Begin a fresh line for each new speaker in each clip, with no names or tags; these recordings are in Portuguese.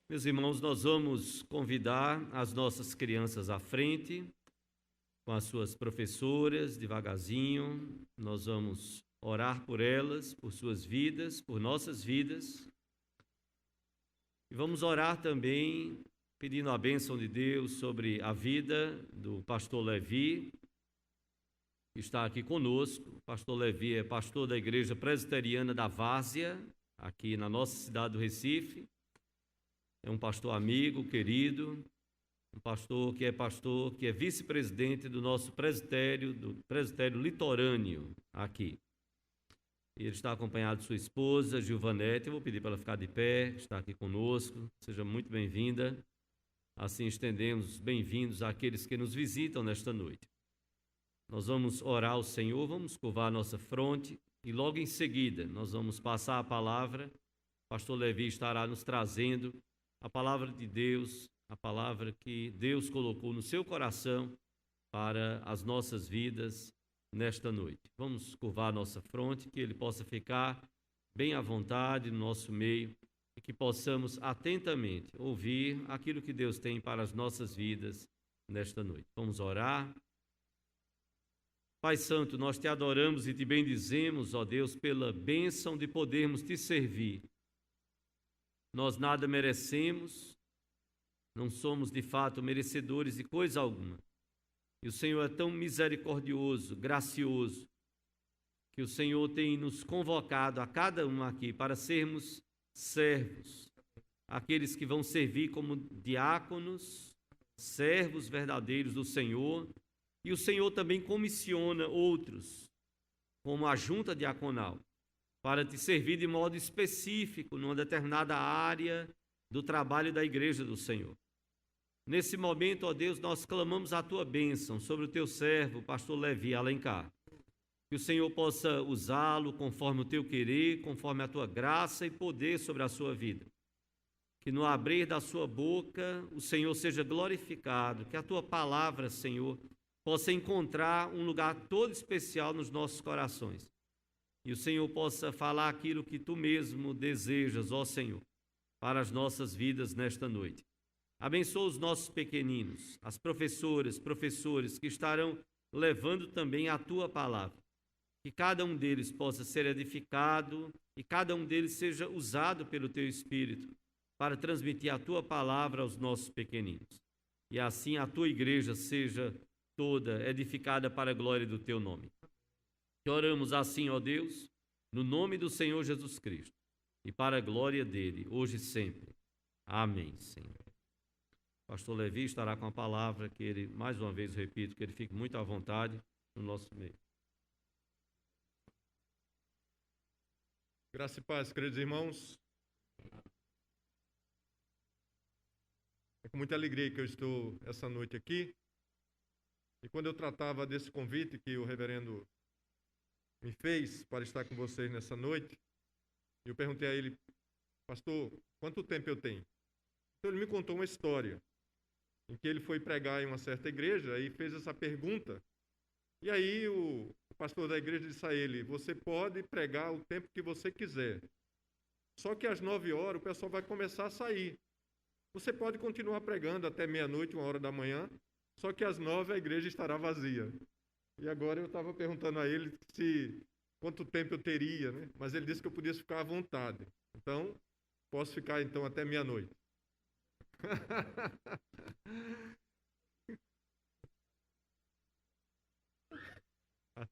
Meus irmãos, nós vamos convidar as nossas crianças à frente, com as suas professoras, devagarzinho. Nós vamos orar por elas, por suas vidas, por nossas vidas. E vamos orar também, pedindo a bênção de Deus sobre a vida do pastor Levi, que está aqui conosco. O pastor Levi é pastor da Igreja Presbiteriana da Várzea, aqui na nossa cidade do Recife. É um pastor amigo, querido, um pastor que é vice-presidente do nosso presbitério, do presbitério litorâneo aqui. E ele está acompanhado de sua esposa, Gilvanete. Eu vou pedir para ela ficar de pé, está aqui conosco. Seja muito bem-vinda. Assim estendemos os bem-vindos àqueles que nos visitam nesta noite. Nós vamos orar ao Senhor, vamos curvar a nossa fronte e logo em seguida nós vamos passar a palavra. O pastor Levi estará nos trazendo a palavra de Deus, a palavra que Deus colocou no seu coração para as nossas vidas nesta noite. Vamos curvar a nossa fronte, que ele possa ficar bem à vontade no nosso meio e que possamos atentamente ouvir aquilo que Deus tem para as nossas vidas nesta noite. Vamos orar. Pai Santo, nós te adoramos e te bendizemos, ó Deus, pela bênção de podermos te servir. Nós nada merecemos, não somos de fato merecedores de coisa alguma. E o Senhor é tão misericordioso, gracioso, que o Senhor tem nos convocado a cada um aqui para sermos servos, aqueles que vão servir como diáconos, servos verdadeiros do Senhor, e o Senhor também comissiona outros, como a junta diaconal, para te servir de modo específico numa determinada área do trabalho da igreja do Senhor. Nesse momento, ó Deus, nós clamamos a tua bênção sobre o teu servo, pastor Levi Alencar. Que o Senhor possa usá-lo conforme o teu querer, conforme a tua graça e poder sobre a sua vida. Que no abrir da sua boca o Senhor seja glorificado, que a tua palavra, Senhor, possa encontrar um lugar todo especial nos nossos corações. E o Senhor possa falar aquilo que tu mesmo desejas, ó Senhor, para as nossas vidas nesta noite. Abençoa os nossos pequeninos, as professoras, professores que estarão levando também a tua palavra. Que cada um deles possa ser edificado e cada um deles seja usado pelo teu Espírito para transmitir a tua palavra aos nossos pequeninos. E assim a tua igreja seja toda edificada para a glória do teu nome. Que oramos assim, ó Deus, no nome do Senhor Jesus Cristo e para a glória dele, hoje e sempre. Amém, Senhor. O pastor Levi estará com a palavra, que ele, mais uma vez, repito, que ele fique muito à vontade no nosso meio.
Graça e paz, queridos irmãos. É com muita alegria que eu estou essa noite aqui. E quando eu tratava desse convite que o reverendo me fez para estar com vocês nessa noite, eu perguntei a ele, pastor, quanto tempo eu tenho? Então ele me contou uma história em que ele foi pregar em uma certa igreja e fez essa pergunta. E aí o pastor da igreja disse a ele, você pode pregar o tempo que você quiser. Só que às 9 horas o pessoal vai começar a sair. Você pode continuar pregando até meia-noite, 1 hora da manhã, só que às 9 a igreja estará vazia. E agora eu estava perguntando a ele quanto tempo eu teria, né? Mas ele disse que eu podia ficar à vontade. Então, posso ficar então até meia-noite.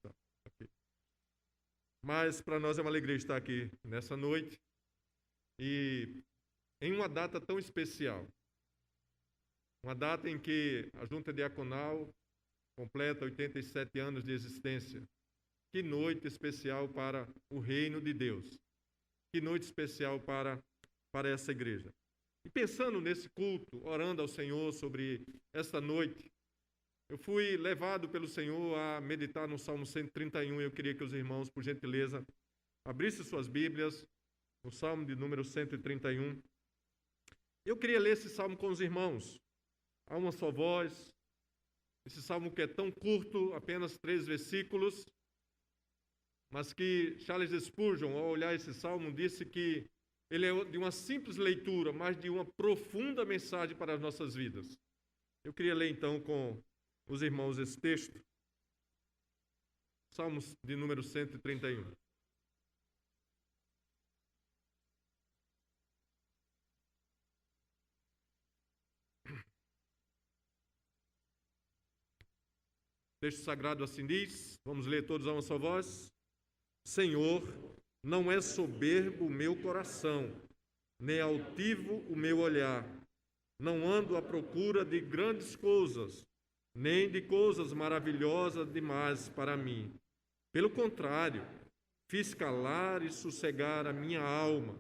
Tá. Okay. Mas para nós é uma alegria estar aqui nessa noite e em uma data tão especial. Uma data em que a Junta Diaconal completa 87 anos de existência. Que noite especial para o reino de Deus. Que noite especial para essa igreja. E pensando nesse culto, orando ao Senhor sobre esta noite, eu fui levado pelo Senhor a meditar no Salmo 131 e eu queria que os irmãos, por gentileza, abrissem suas Bíblias no Salmo de número 131. Eu queria ler esse Salmo com os irmãos, a uma só voz. Esse Salmo que é tão curto, apenas 3 versículos, mas que Charles Spurgeon, ao olhar esse Salmo, disse que ele é de uma simples leitura, mas de uma profunda mensagem para as nossas vidas. Eu queria ler então com os irmãos esse texto. Salmos de número 131. O texto sagrado assim diz, vamos ler todos a uma só voz. Senhor, não é soberbo o meu coração, nem altivo o meu olhar. Não ando à procura de grandes coisas, nem de coisas maravilhosas demais para mim. Pelo contrário, fiz calar e sossegar a minha alma,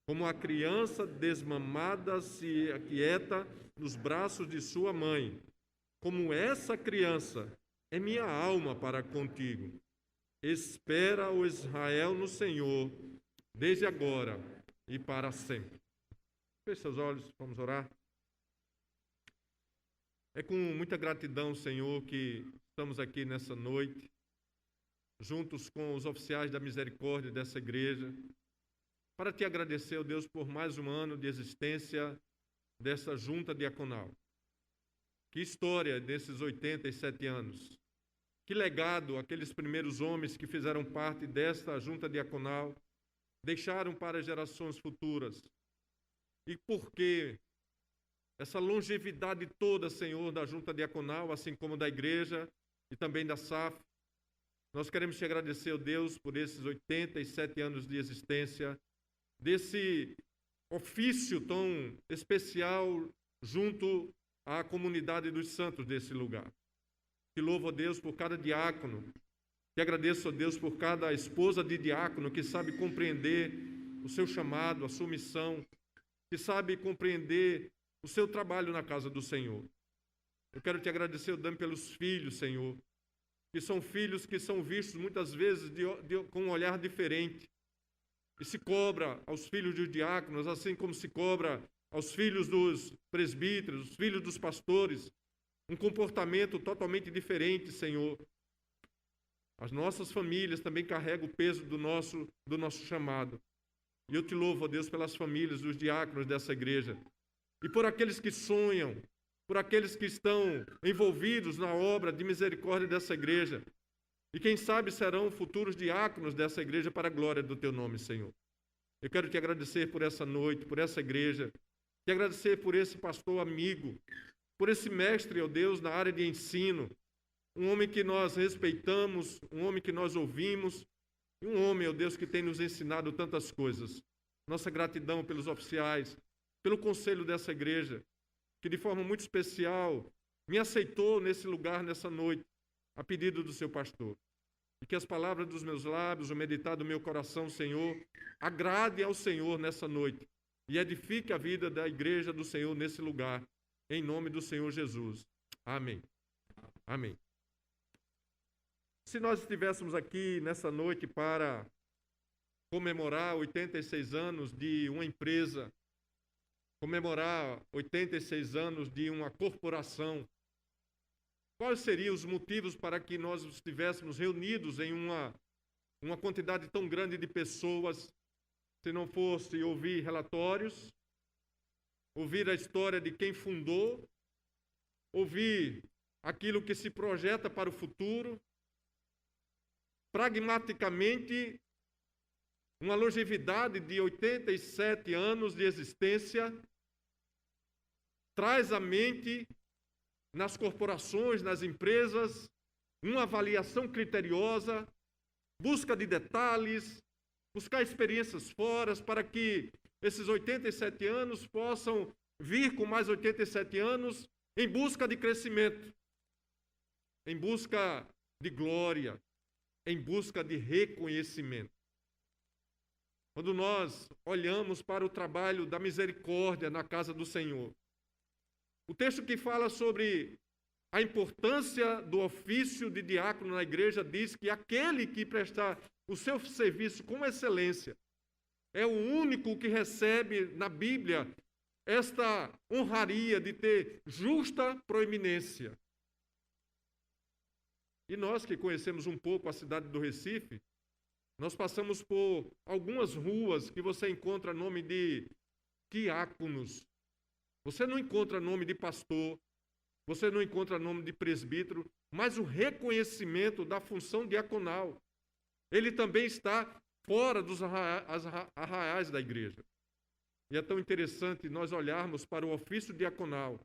como a criança desmamada se aquieta nos braços de sua mãe. Como essa criança é minha alma para contigo. Espera, o Israel, no Senhor, desde agora e para sempre. Feche seus olhos, vamos orar. É com muita gratidão, Senhor, que estamos aqui nessa noite, juntos com os oficiais da misericórdia dessa igreja, para te agradecer, ó Deus, por mais um ano de existência dessa junta diaconal. Que história desses 87 anos. Que legado aqueles primeiros homens que fizeram parte desta junta diaconal deixaram para gerações futuras. E por que essa longevidade toda, Senhor, da junta diaconal, assim como da igreja e também da SAF, nós queremos te agradecer, ó Deus, por esses 87 anos de existência, desse ofício tão especial junto à comunidade dos santos desse lugar. Te louvo, ó Deus, por cada diácono. Te agradeço, ó Deus, por cada esposa de diácono que sabe compreender o seu chamado, a sua missão, que sabe compreender o seu trabalho na casa do Senhor. Eu quero te agradecer, ó Deus, pelos filhos, Senhor, que são filhos que são vistos muitas vezes com um olhar diferente. E se cobra aos filhos dos diáconos, assim como se cobra aos filhos dos presbíteros, os filhos dos pastores, um comportamento totalmente diferente, Senhor. As nossas famílias também carregam o peso do nosso chamado. E eu te louvo, ó Deus, pelas famílias dos diáconos dessa igreja. E por aqueles que sonham, por aqueles que estão envolvidos na obra de misericórdia dessa igreja. E quem sabe serão futuros diáconos dessa igreja para a glória do teu nome, Senhor. Eu quero te agradecer por essa noite, por essa igreja. Te agradecer por esse pastor amigo, por esse mestre, ó Deus, na área de ensino, um homem que nós respeitamos, um homem que nós ouvimos, e um homem, ó Deus, que tem nos ensinado tantas coisas. Nossa gratidão pelos oficiais, pelo conselho dessa igreja, que de forma muito especial me aceitou nesse lugar, nessa noite, a pedido do seu pastor. E que as palavras dos meus lábios, o meditar do meu coração, Senhor, agrade ao Senhor nessa noite e edifique a vida da igreja do Senhor nesse lugar. Em nome do Senhor Jesus. Amém. Amém. Se nós estivéssemos aqui nessa noite para comemorar 86 anos de uma empresa, comemorar 86 anos de uma corporação, quais seriam os motivos para que nós estivéssemos reunidos em uma quantidade tão grande de pessoas, se não fosse ouvir relatórios, ouvir a história de quem fundou, ouvir aquilo que se projeta para o futuro, pragmaticamente, uma longevidade de 87 anos de existência, traz à mente, nas corporações, nas empresas, uma avaliação criteriosa, busca de detalhes, buscar experiências fora para que esses 87 anos possam vir com mais 87 anos em busca de crescimento, em busca de glória, em busca de reconhecimento. Quando nós olhamos para o trabalho da misericórdia na casa do Senhor, o texto que fala sobre a importância do ofício de diácono na igreja diz que aquele que prestar o seu serviço com excelência é o único que recebe na Bíblia esta honraria de ter justa proeminência. E nós que conhecemos um pouco a cidade do Recife, Nós passamos por algumas ruas que você encontra nome de diáconos. Você não encontra nome de pastor, você não encontra nome de presbítero, mas o reconhecimento da função diaconal, ele também está fora dos arraiais da igreja. E é tão interessante nós olharmos para o ofício diaconal,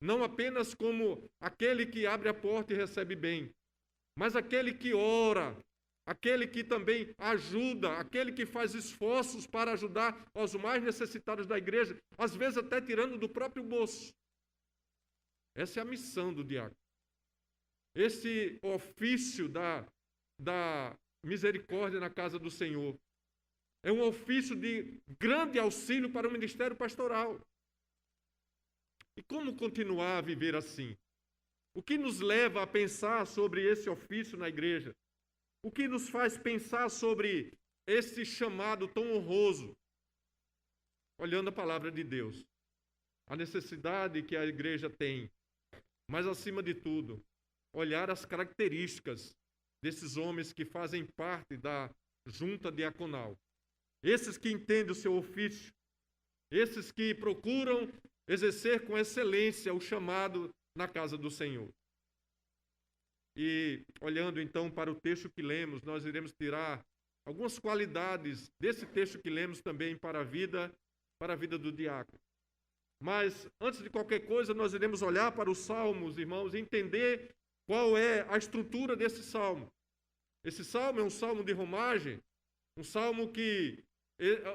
não apenas como aquele que abre a porta e recebe bem, mas aquele que ora, aquele que também ajuda, aquele que faz esforços para ajudar os mais necessitados da igreja, às vezes até tirando do próprio bolso. Essa é a missão do diácono. Esse ofício da misericórdia na casa do Senhor é um ofício de grande auxílio para o ministério pastoral. E como continuar a viver assim? O que nos leva a pensar sobre esse ofício na igreja? O que nos faz pensar sobre esse chamado tão honroso? Olhando a palavra de Deus, a necessidade que a igreja tem, mas acima de tudo, olhar as características desses homens que fazem parte da junta diaconal. Esses que entendem o seu ofício, esses que procuram exercer com excelência o chamado na casa do Senhor. E olhando então para o texto que lemos, nós iremos tirar algumas qualidades desse texto que lemos também para a vida do diácono. Mas antes de qualquer coisa, nós iremos olhar para os salmos, irmãos, e entender qual é a estrutura desse salmo. Esse salmo é um salmo de romagem, um salmo que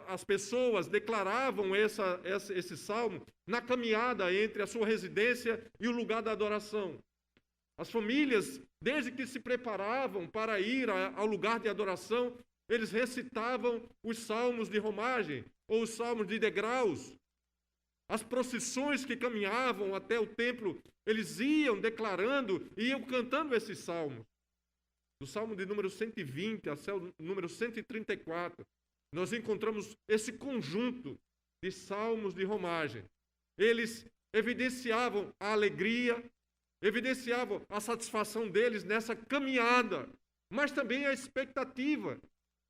as pessoas declaravam esse salmo na caminhada entre a sua residência e o lugar da adoração. As famílias, desde que se preparavam para ir ao lugar de adoração, eles recitavam os salmos de romagem, ou os salmos de degraus. As procissões que caminhavam até o templo, eles iam declarando e iam cantando esses salmos. Do salmo de número 120 até o número 134, nós encontramos esse conjunto de salmos de romagem. Eles evidenciavam a alegria, evidenciavam a satisfação deles nessa caminhada, mas também a expectativa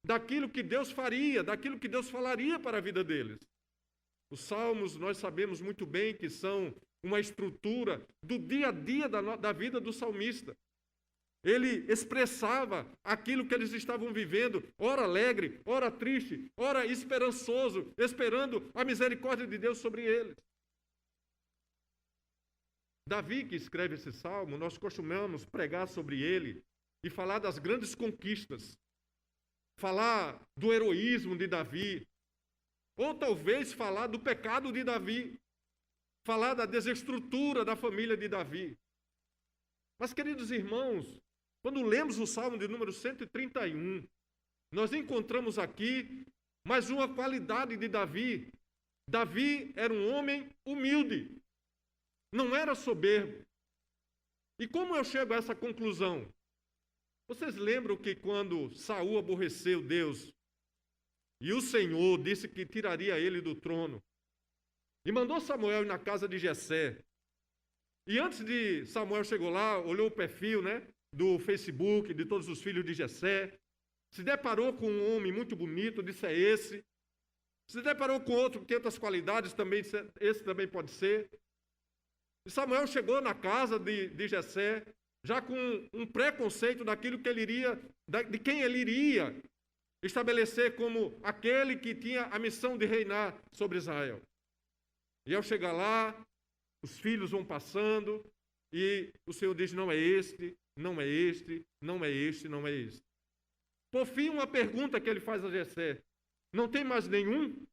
daquilo que Deus faria, daquilo que Deus falaria para a vida deles. Os salmos, nós sabemos muito bem que são uma estrutura do dia a dia da vida do salmista. Ele expressava aquilo que eles estavam vivendo, ora alegre, ora triste, ora esperançoso, esperando a misericórdia de Deus sobre eles. Davi, que escreve esse salmo, nós costumamos pregar sobre ele e falar das grandes conquistas, falar do heroísmo de Davi, ou talvez falar do pecado de Davi, falar da desestrutura da família de Davi. Mas, queridos irmãos, quando lemos o Salmo de número 131, nós encontramos aqui mais uma qualidade de Davi. Davi era um homem humilde, não era soberbo. E como eu chego a essa conclusão? Vocês lembram que quando Saul aborreceu Deus, e o Senhor disse que tiraria ele do trono, e mandou Samuel ir na casa de Jessé, e antes de Samuel chegou lá, olhou o perfil, do Facebook, de todos os filhos de Jessé, se deparou com um homem muito bonito, disse: é esse. Se deparou com outro que tem outras qualidades, também esse também pode ser. E Samuel chegou na casa de Jessé, já com um preconceito daquilo que ele iria, de quem ele iria estabelecer como aquele que tinha a missão de reinar sobre Israel. E ao chegar lá, os filhos vão passando, e o Senhor diz: não é este, não é este, não é este, não é este. Por fim, uma pergunta que ele faz a Jessé: não tem mais nenhum?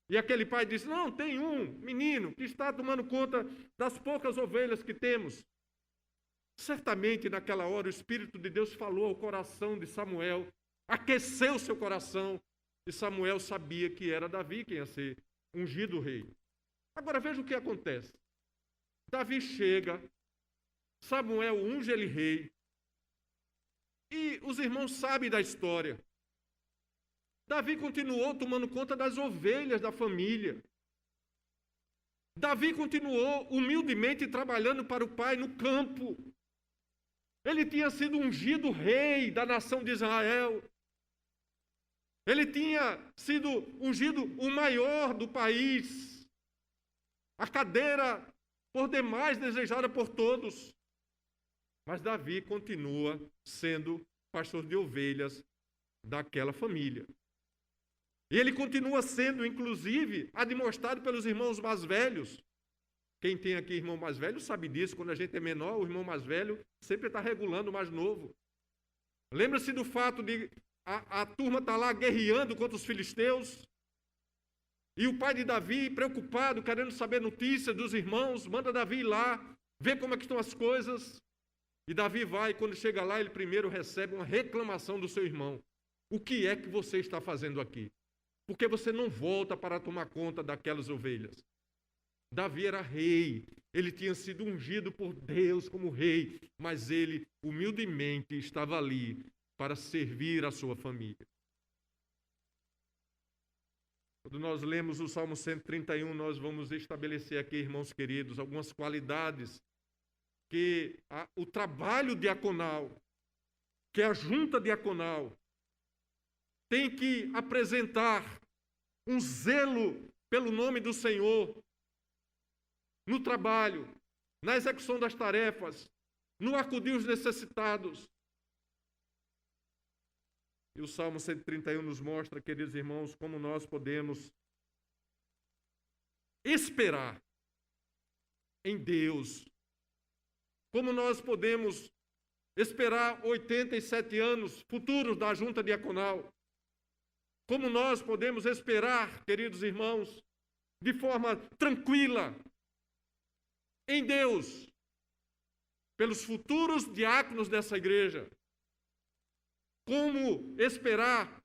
E aquele pai diz: não, tem um menino que está tomando conta das poucas ovelhas que temos. Certamente, naquela hora, o Espírito de Deus falou ao coração de Samuel, aqueceu seu coração, e Samuel sabia que era Davi quem ia ser ungido rei. Agora, veja o que acontece. Davi chega, Samuel unge ele rei, e os irmãos sabem da história. Davi continuou tomando conta das ovelhas da família. Davi continuou humildemente trabalhando para o pai no campo. Ele tinha sido ungido rei da nação de Israel. Ele tinha sido ungido o maior do país, a cadeira por demais desejada por todos. Mas Davi continua sendo pastor de ovelhas daquela família. E ele continua sendo, inclusive, admoestado pelos irmãos mais velhos. Quem tem aqui irmão mais velho sabe disso. Quando a gente é menor, o irmão mais velho sempre está regulando o mais novo. Lembra-se do fato de a turma estar lá guerreando contra os filisteus. E o pai de Davi, preocupado, querendo saber notícias dos irmãos, manda Davi ir lá, ver como é que estão as coisas. E Davi vai, e quando chega lá, ele primeiro recebe uma reclamação do seu irmão. O que é que você está fazendo aqui? Por que você não volta para tomar conta daquelas ovelhas? Davi era rei, ele tinha sido ungido por Deus como rei, mas ele humildemente estava ali para servir a sua família. Quando nós lemos o Salmo 131, nós vamos estabelecer aqui, irmãos queridos, algumas qualidades que o trabalho diaconal, que a junta diaconal, tem que apresentar um zelo pelo nome do Senhor no trabalho, na execução das tarefas, no acudir os necessitados. E o Salmo 131 nos mostra, queridos irmãos, como nós podemos esperar em Deus. Como nós podemos esperar 87 anos futuros da junta diaconal. Como nós podemos esperar, queridos irmãos, de forma tranquila, em Deus, pelos futuros diáconos dessa igreja. Como esperar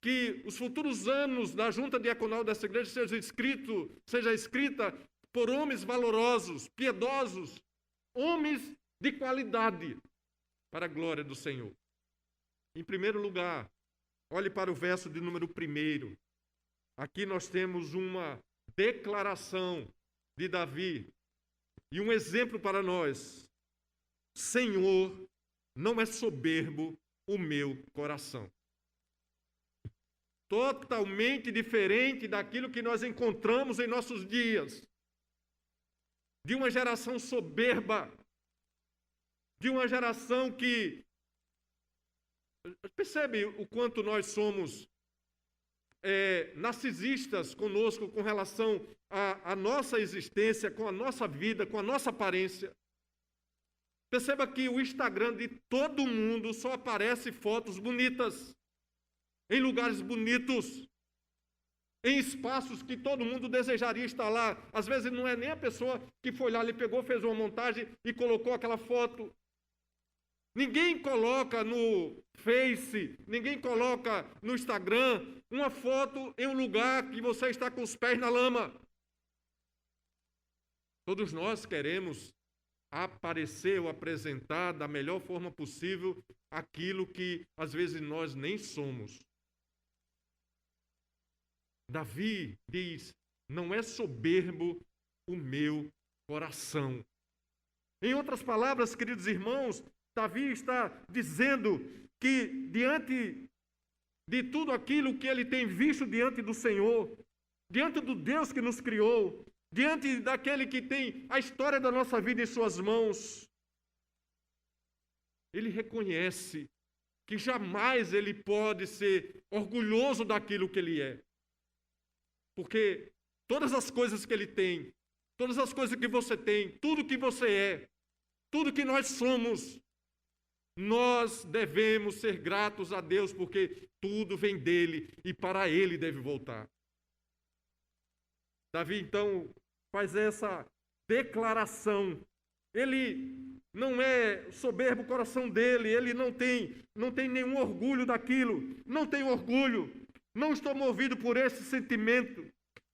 que os futuros anos da junta diaconal dessa igreja seja escrita por homens valorosos, piedosos, homens de qualidade, para a glória do Senhor. Em primeiro lugar, olhe para o verso de número 1. Aqui nós temos uma declaração de Davi e um exemplo para nós. Senhor, não é soberbo o meu coração. Totalmente diferente daquilo que nós encontramos em nossos dias. De uma geração soberba. De uma geração que... Percebe o quanto nós somos narcisistas conosco com relação à nossa existência, com a nossa vida, com a nossa aparência. Perceba que o Instagram de todo mundo só aparece fotos bonitas, em lugares bonitos, em espaços que todo mundo desejaria estar lá. Às vezes não é nem a pessoa que foi lá, ele pegou, fez uma montagem e colocou aquela foto. Ninguém coloca no Face, ninguém coloca no Instagram uma foto em um lugar que você está com os pés na lama. Todos nós queremos aparecer ou apresentar da melhor forma possível aquilo que às vezes nós nem somos. Davi diz, não é soberbo o meu coração. Em outras palavras, queridos irmãos, Davi está dizendo que diante de tudo aquilo que ele tem visto diante do Senhor, diante do Deus que nos criou, diante daquele que tem a história da nossa vida em suas mãos, ele reconhece que jamais ele pode ser orgulhoso daquilo que ele é. Porque todas as coisas que ele tem, todas as coisas que você tem, tudo que você é, tudo que nós somos, nós devemos ser gratos a Deus, porque tudo vem dele e para ele deve voltar. Davi, então, faz essa declaração. Ele não é soberbo o coração dele, ele não tem nenhum orgulho daquilo, não tem orgulho, não estou movido por esse sentimento.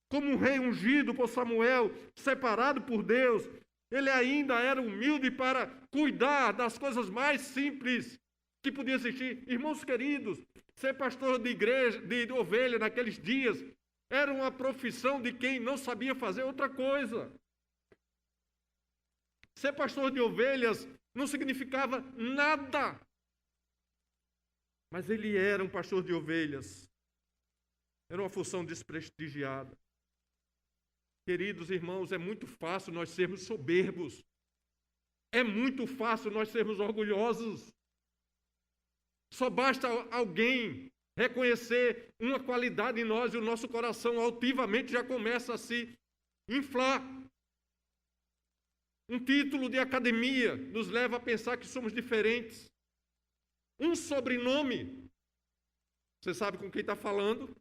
Como um rei ungido por Samuel, separado por Deus, ele ainda era humilde para cuidar das coisas mais simples que podia existir. Irmãos queridos, ser pastor de igreja, de ovelha naqueles dias, era uma profissão de quem não sabia fazer outra coisa. Ser pastor de ovelhas não significava nada. Mas ele era um pastor de ovelhas. era uma função desprestigiada. Queridos irmãos, é muito fácil nós sermos soberbos. É muito fácil nós sermos orgulhosos. Só basta alguém reconhecer uma qualidade em nós e o nosso coração altivamente já começa a se inflar. Um título de academia nos leva a pensar que somos diferentes. Um sobrenome. Você sabe com quem está falando?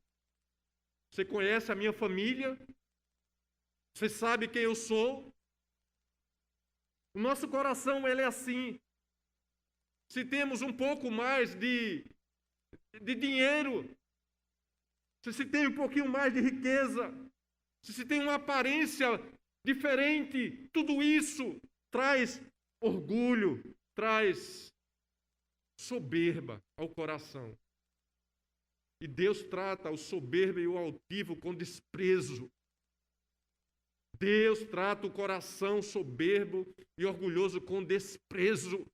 Você conhece a minha família? Você sabe quem eu sou? O nosso coração, ele é assim. Se temos um pouco mais de dinheiro, se tem um pouquinho mais de riqueza, se tem uma aparência diferente, tudo isso traz orgulho, traz soberba ao coração. E Deus trata o soberbo e o altivo com desprezo. Deus trata o coração soberbo e orgulhoso com desprezo.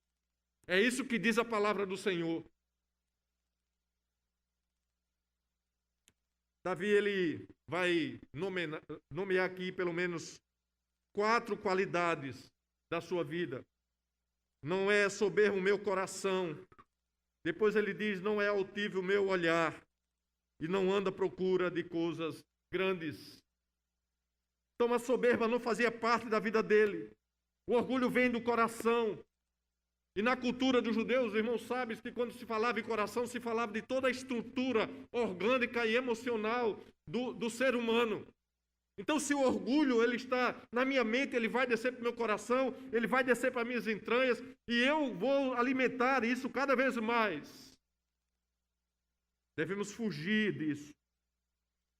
É isso que diz a palavra do Senhor. Davi, ele vai nomear aqui pelo menos 4 qualidades da sua vida. Não é soberbo o meu coração. Depois ele diz, não é altivo o meu olhar. E não anda à procura de coisas grandes. Então a soberba não fazia parte da vida dele. O orgulho vem do coração. E na cultura dos judeus, os irmãos sabem que quando se falava em coração, se falava de toda a estrutura orgânica e emocional do ser humano. Então, se o orgulho ele está na minha mente, ele vai descer para o meu coração, ele vai descer para as minhas entranhas, e eu vou alimentar isso cada vez mais. Devemos fugir disso.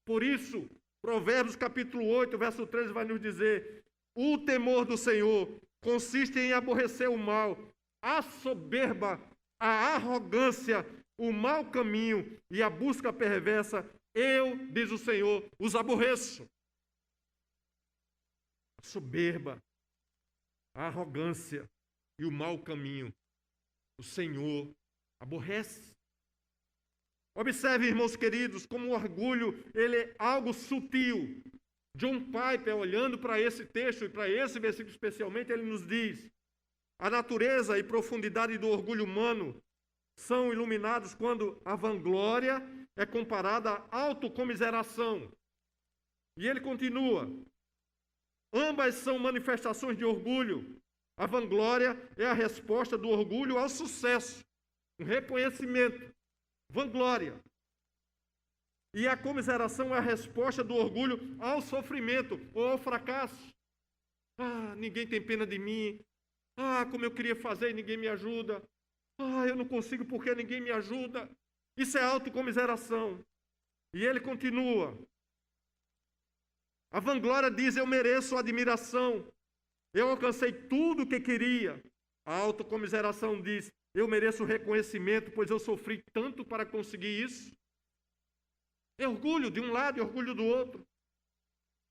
Por isso, Provérbios capítulo 8, verso 13 vai nos dizer: o temor do Senhor consiste em aborrecer o mal, a soberba, a arrogância, o mau caminho e a busca perversa, eu, diz o Senhor, os aborreço. A soberba, a arrogância e o mau caminho, o Senhor aborrece. Observe, irmãos queridos, como o orgulho ele é algo sutil. John Piper, olhando para esse texto e para esse versículo especialmente, ele nos diz: a natureza e profundidade do orgulho humano são iluminados quando a vanglória é comparada à autocomiseração. E ele continua: ambas são manifestações de orgulho. A vanglória é a resposta do orgulho ao sucesso, um reconhecimento, vanglória. E a comiseração é a resposta do orgulho ao sofrimento ou ao fracasso. Ah, ninguém tem pena de mim. Ah, como eu queria fazer e ninguém me ajuda. Ah, eu não consigo porque ninguém me ajuda. Isso é autocomiseração. E ele continua: a vanglória diz, eu mereço admiração. Eu alcancei tudo o que queria. A autocomiseração diz, eu mereço reconhecimento, pois eu sofri tanto para conseguir isso. É orgulho de um lado e orgulho do outro.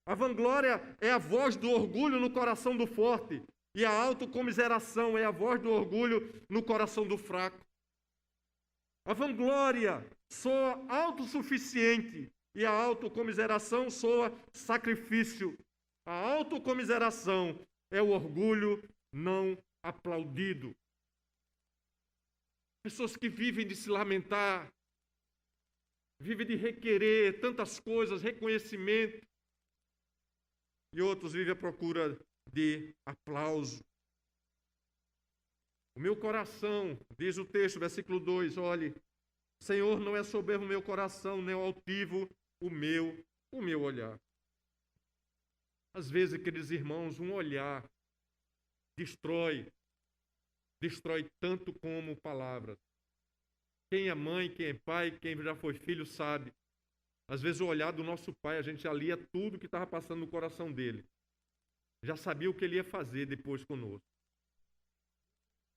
A vanglória é a voz do orgulho no coração do forte. E a autocomiseração é a voz do orgulho no coração do fraco. A vanglória soa autossuficiente e a autocomiseração soa sacrifício. A autocomiseração é o orgulho não aplaudido. Pessoas que vivem de se lamentar, vivem de requerer tantas coisas, reconhecimento, e outros vivem à procura de aplauso. O meu coração, diz o texto, versículo 2, olhe, Senhor, não é soberbo o meu coração, nem altivo o meu olhar. Às vezes, queridos irmãos, um olhar destrói tanto como palavras. Quem é mãe, quem é pai, quem já foi filho sabe. Às vezes o olhar do nosso pai, a gente já lia tudo que estava passando no coração dele. Já sabia o que ele ia fazer depois conosco.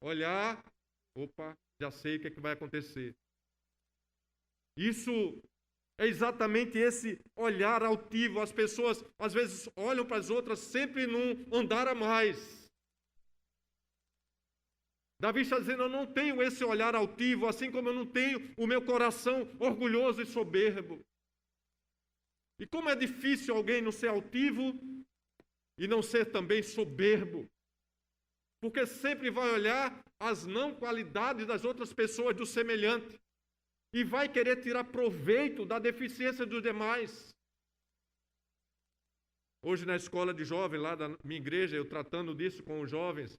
Olhar, opa, já sei o que é que vai acontecer. Isso é exatamente esse olhar altivo. As pessoas, às vezes, olham para as outras sempre num andar a mais. Davi está dizendo, eu não tenho esse olhar altivo, assim como eu não tenho o meu coração orgulhoso e soberbo. E como é difícil alguém não ser altivo e não ser também soberbo. Porque sempre vai olhar as não qualidades das outras pessoas, do semelhante. E vai querer tirar proveito da deficiência dos demais. Hoje na escola de jovens, lá da minha igreja, eu tratando disso com os jovens,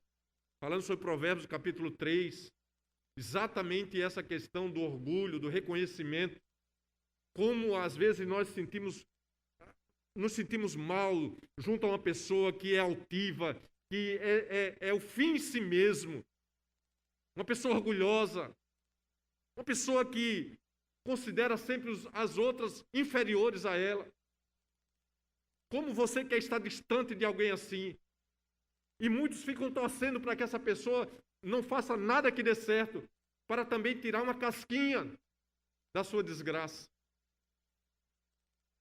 falando sobre Provérbios capítulo 3, exatamente essa questão do orgulho, do reconhecimento, como às vezes nós nos sentimos mal junto a uma pessoa que é altiva, que é o fim em si mesmo, uma pessoa orgulhosa, uma pessoa que considera sempre as outras inferiores a ela. Como você quer estar distante de alguém assim? E muitos ficam torcendo para que essa pessoa não faça nada que dê certo, para também tirar uma casquinha da sua desgraça.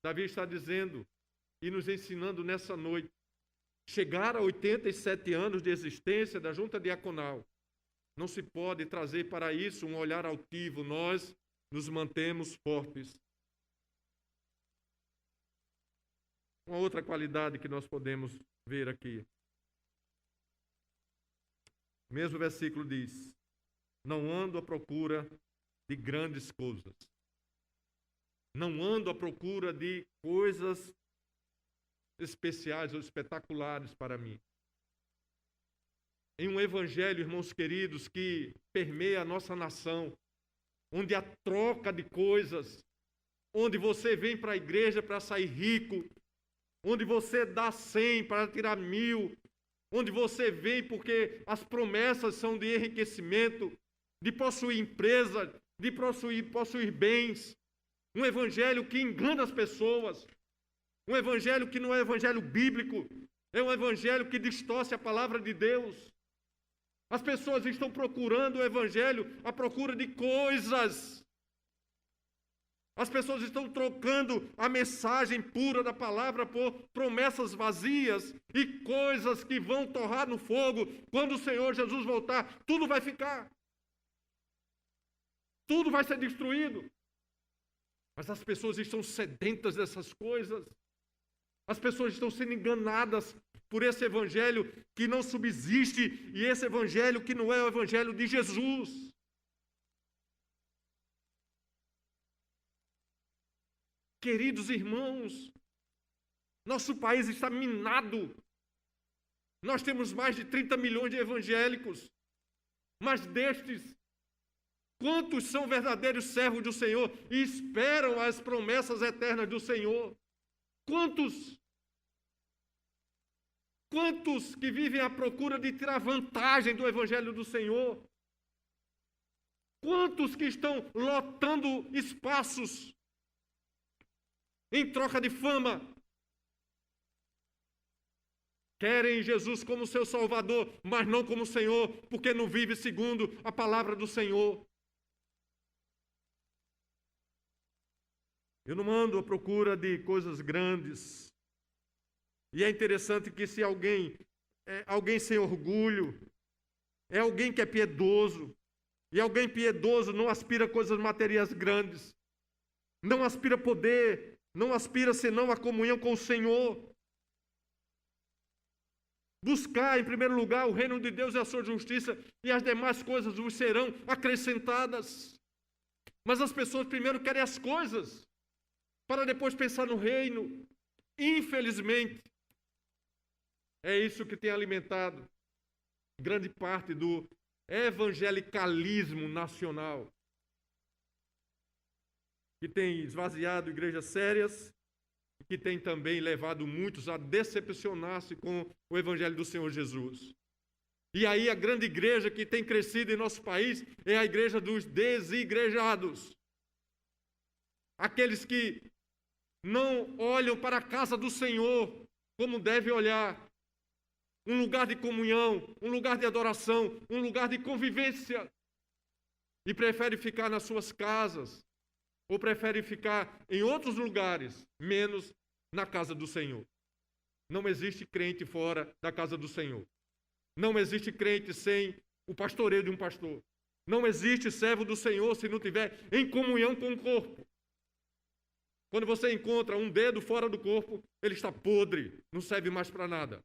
Davi está dizendo e nos ensinando nessa noite, chegar a 87 anos de existência da junta diaconal, não se pode trazer para isso um olhar altivo, nós nos mantemos fortes. Uma outra qualidade que nós podemos ver aqui. O mesmo versículo diz, não ando à procura de grandes coisas. Não ando à procura de coisas especiais ou espetaculares para mim. Em um evangelho, irmãos queridos, que permeia a nossa nação, onde a troca de coisas, onde você vem para a igreja para sair rico, onde você dá 100 para tirar 1000, onde você vem porque as promessas são de enriquecimento, de possuir empresa, de possuir bens. Um evangelho que engana as pessoas. Um evangelho que não é evangelho bíblico. É um evangelho que distorce a palavra de Deus. As pessoas estão procurando o evangelho à procura de coisas. As pessoas estão trocando a mensagem pura da palavra por promessas vazias e coisas que vão torrar no fogo. Quando o Senhor Jesus voltar, tudo vai ficar. Tudo vai ser destruído. Mas as pessoas estão sedentas dessas coisas. As pessoas estão sendo enganadas por esse evangelho que não subsiste e esse evangelho que não é o evangelho de Jesus. Queridos irmãos, nosso país está minado. Nós temos mais de 30 milhões de evangélicos. Mas destes, quantos são verdadeiros servos do Senhor e esperam as promessas eternas do Senhor? Quantos que vivem à procura de tirar vantagem do evangelho do Senhor? Quantos que estão lotando espaços em troca de fama? Querem Jesus como seu Salvador, mas não como Senhor, porque não vive segundo a palavra do Senhor. Eu não ando à procura de coisas grandes. E é interessante que se alguém sem orgulho, é alguém que é piedoso, e alguém piedoso não aspira a coisas materiais grandes, não aspira poder, não aspira senão a comunhão com o Senhor. Buscar em primeiro lugar o reino de Deus e a sua justiça, e as demais coisas vos serão acrescentadas. Mas as pessoas primeiro querem as coisas, para depois pensar no reino. Infelizmente, é isso que tem alimentado grande parte do evangelicalismo nacional, que tem esvaziado igrejas sérias, e que tem também levado muitos a decepcionar-se com o evangelho do Senhor Jesus. E aí a grande igreja que tem crescido em nosso país é a igreja dos desigrejados. Aqueles que não olham para a casa do Senhor como deve olhar. Um lugar de comunhão, um lugar de adoração, um lugar de convivência. E prefere ficar nas suas casas, ou prefere ficar em outros lugares, menos na casa do Senhor. Não existe crente fora da casa do Senhor. Não existe crente sem o pastoreio de um pastor. Não existe servo do Senhor se não tiver em comunhão com o corpo. Quando você encontra um dedo fora do corpo, ele está podre, não serve mais para nada.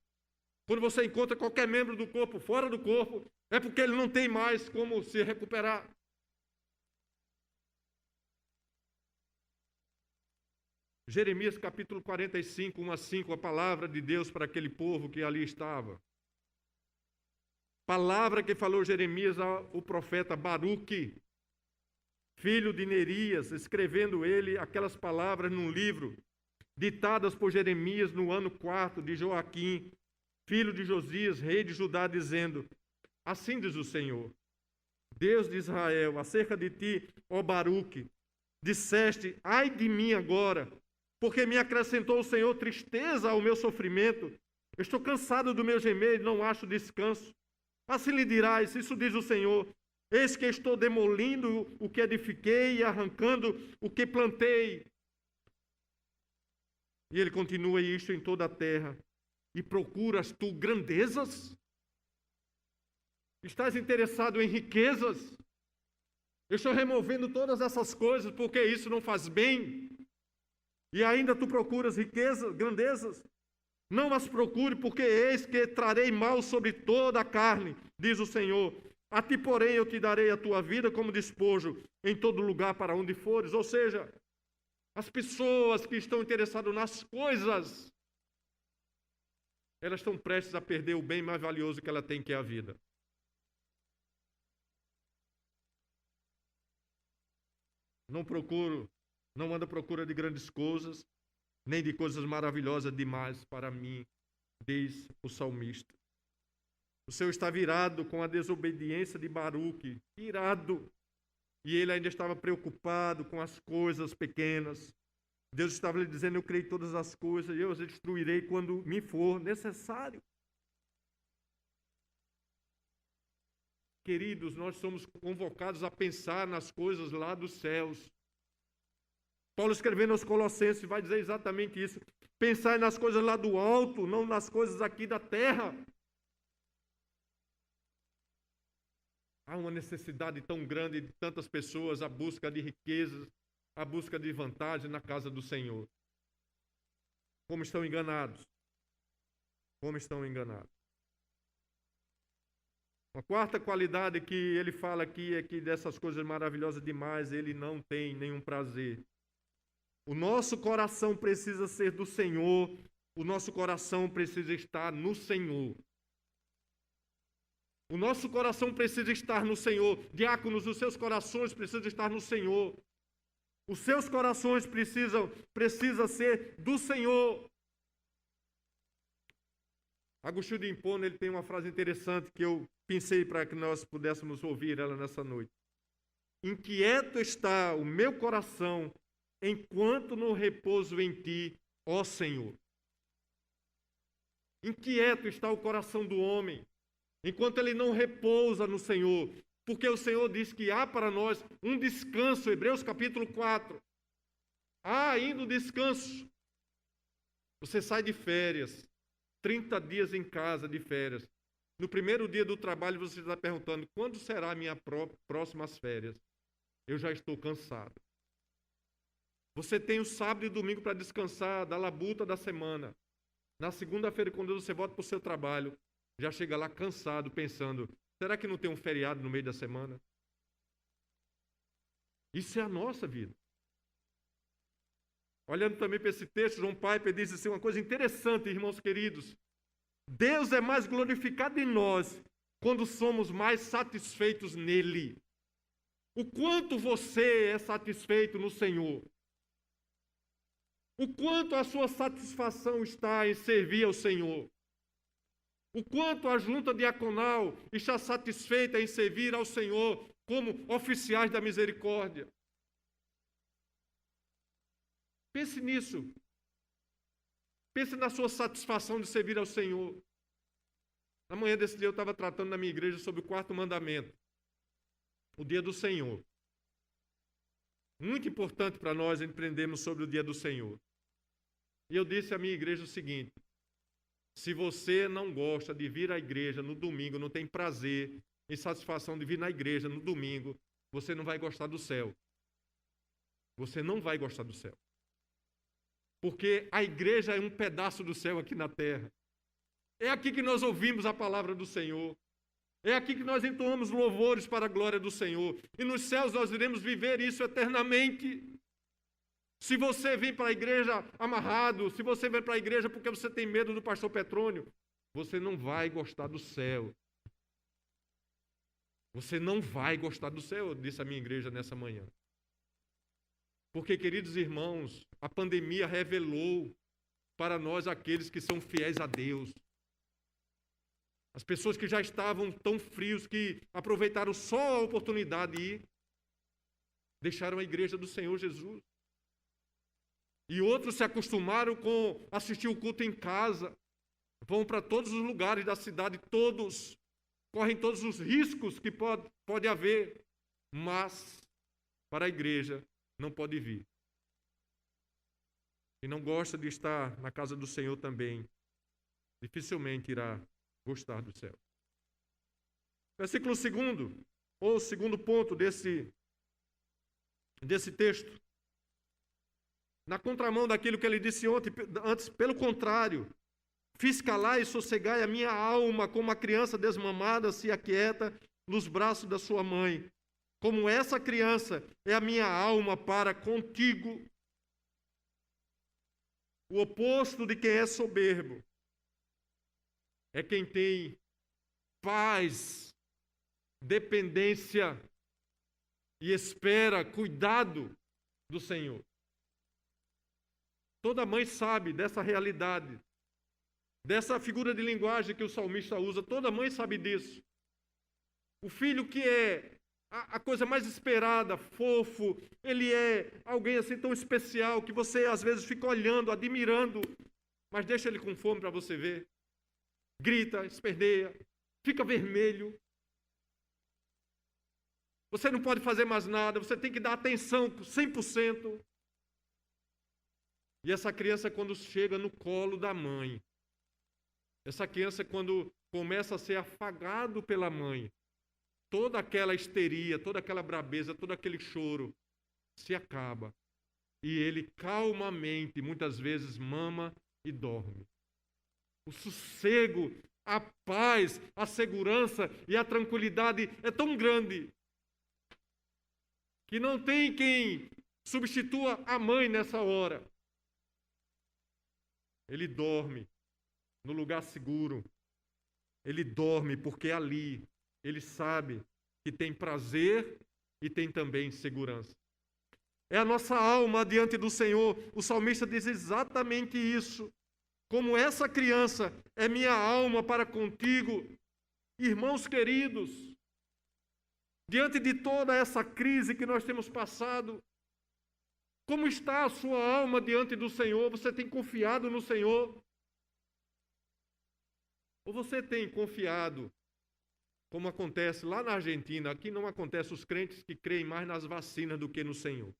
Quando você encontra qualquer membro do corpo fora do corpo, é porque ele não tem mais como se recuperar. Jeremias capítulo 45, 1 a 5, a palavra de Deus para aquele povo que ali estava. Palavra que falou Jeremias ao profeta Baruque, filho de Nerias, escrevendo ele aquelas palavras num livro, ditadas por Jeremias no ano 4 de Joaquim, filho de Josias, rei de Judá, dizendo: assim diz o Senhor, Deus de Israel, acerca de ti, ó Baruque, disseste: ai de mim agora, porque me acrescentou o Senhor tristeza ao meu sofrimento. Eu estou cansado do meu gemer e não acho descanso. Assim lhe dirás: isso diz o Senhor, eis que estou demolindo o que edifiquei e arrancando o que plantei. E ele continua isto em toda a terra. E procuras tu grandezas? Estás interessado em riquezas? Eu estou removendo todas essas coisas porque isso não faz bem. E ainda tu procuras riquezas, grandezas? Não as procure, porque eis que trarei mal sobre toda a carne, diz o Senhor. A ti, porém, eu te darei a tua vida como despojo em todo lugar para onde fores. Ou seja, as pessoas que estão interessadas nas coisas, elas estão prestes a perder o bem mais valioso que ela tem, que é a vida. Não ando à procura de grandes coisas, nem de coisas maravilhosas demais para mim, diz o salmista. O Senhor estava irado com a desobediência de Baruque, irado. E ele ainda estava preocupado com as coisas pequenas. Deus estava lhe dizendo: eu criei todas as coisas e eu as destruirei quando me for necessário. Queridos, nós somos convocados a pensar nas coisas lá dos céus. Paulo, escrevendo aos Colossenses, vai dizer exatamente isso. Pensar nas coisas lá do alto, não nas coisas aqui da terra. Há uma necessidade tão grande de tantas pessoas, a busca de riquezas, a busca de vantagem na casa do Senhor. Como estão enganados. Como estão enganados. Uma quarta qualidade que ele fala aqui é que dessas coisas maravilhosas demais, ele não tem nenhum prazer. O nosso coração precisa ser do Senhor, o nosso coração precisa estar no Senhor. O nosso coração precisa estar no Senhor. Diáconos, os seus corações precisam estar no Senhor. Os seus corações precisam ser do Senhor. Agostinho de Hipona, ele tem uma frase interessante que eu pensei para que nós pudéssemos ouvir ela nessa noite. Inquieto está o meu coração enquanto não repouso em ti, ó Senhor. Inquieto está o coração do homem, enquanto ele não repousa no Senhor, porque o Senhor diz que há para nós um descanso, Hebreus capítulo 4. Há ainda um descanso. Você sai de férias, 30 dias em casa de férias. No primeiro dia do trabalho você está perguntando: quando será a minha próximas férias? Eu já estou cansado. Você tem o sábado e domingo para descansar da labuta da semana. Na segunda-feira, quando você volta para o seu trabalho, já chega lá cansado, pensando: será que não tem um feriado no meio da semana? Isso é a nossa vida. Olhando também para esse texto, John Piper diz assim, uma coisa interessante, irmãos queridos. Deus é mais glorificado em nós quando somos mais satisfeitos nele. O quanto você é satisfeito no Senhor. O quanto a sua satisfação está em servir ao Senhor. O quanto a junta diaconal está satisfeita em servir ao Senhor como oficiais da misericórdia. Pense nisso. Pense na sua satisfação de servir ao Senhor. Na manhã desse dia eu estava tratando na minha igreja sobre o 4º mandamento. O dia do Senhor. Muito importante para nós aprendermos sobre o dia do Senhor. E eu disse à minha igreja o seguinte: se você não gosta de vir à igreja no domingo, não tem prazer e satisfação de vir na igreja no domingo, você não vai gostar do céu. Você não vai gostar do céu. Porque a igreja é um pedaço do céu aqui na terra. É aqui que nós ouvimos a palavra do Senhor. É aqui que nós entoamos louvores para a glória do Senhor. E nos céus nós iremos viver isso eternamente. Se você vem para a igreja amarrado, se você vem para a igreja porque você tem medo do pastor Petrônio, você não vai gostar do céu. Você não vai gostar do céu, disse a minha igreja nessa manhã. Porque, queridos irmãos, a pandemia revelou para nós aqueles que são fiéis a Deus. As pessoas que já estavam tão frios que aproveitaram só a oportunidade e deixaram a igreja do Senhor Jesus. E outros se acostumaram com assistir o culto em casa, vão para todos os lugares da cidade, todos, correm todos os riscos que pode haver, mas para a igreja não pode vir. E não gosta de estar na casa do Senhor também, dificilmente irá gostar do céu. Versículo 2, ou segundo ponto desse texto. Na contramão daquilo que ele disse antes, pelo contrário, fiz calar e sossegai a minha alma como uma criança desmamada se aquieta nos braços da sua mãe. Como essa criança é a minha alma para contigo. O oposto de quem é soberbo é quem tem paz, dependência e espera, cuidado do Senhor. Toda mãe sabe dessa realidade, dessa figura de linguagem que o salmista usa, toda mãe sabe disso. O filho que é a coisa mais esperada, fofo, ele é alguém assim tão especial que você às vezes fica olhando, admirando, mas deixa ele com fome para você ver. Grita, esperneia, fica vermelho. Você não pode fazer mais nada, você tem que dar atenção 100%. E essa criança, quando chega no colo da mãe, essa criança, quando começa a ser afagado pela mãe, toda aquela histeria, toda aquela brabeza, todo aquele choro se acaba. E ele calmamente, muitas vezes, mama e dorme. O sossego, a paz, a segurança e a tranquilidade é tão grande que não tem quem substitua a mãe nessa hora. Ele dorme no lugar seguro. Ele dorme porque ali ele sabe que tem prazer e tem também segurança. É a nossa alma diante do Senhor. O salmista diz exatamente isso. Como essa criança é minha alma para contigo. Irmãos queridos, diante de toda essa crise que nós temos passado, como está a sua alma diante do Senhor? Você tem confiado no Senhor? Ou você tem confiado, como acontece lá na Argentina, aqui não acontece, os crentes que creem mais nas vacinas do que no Senhor.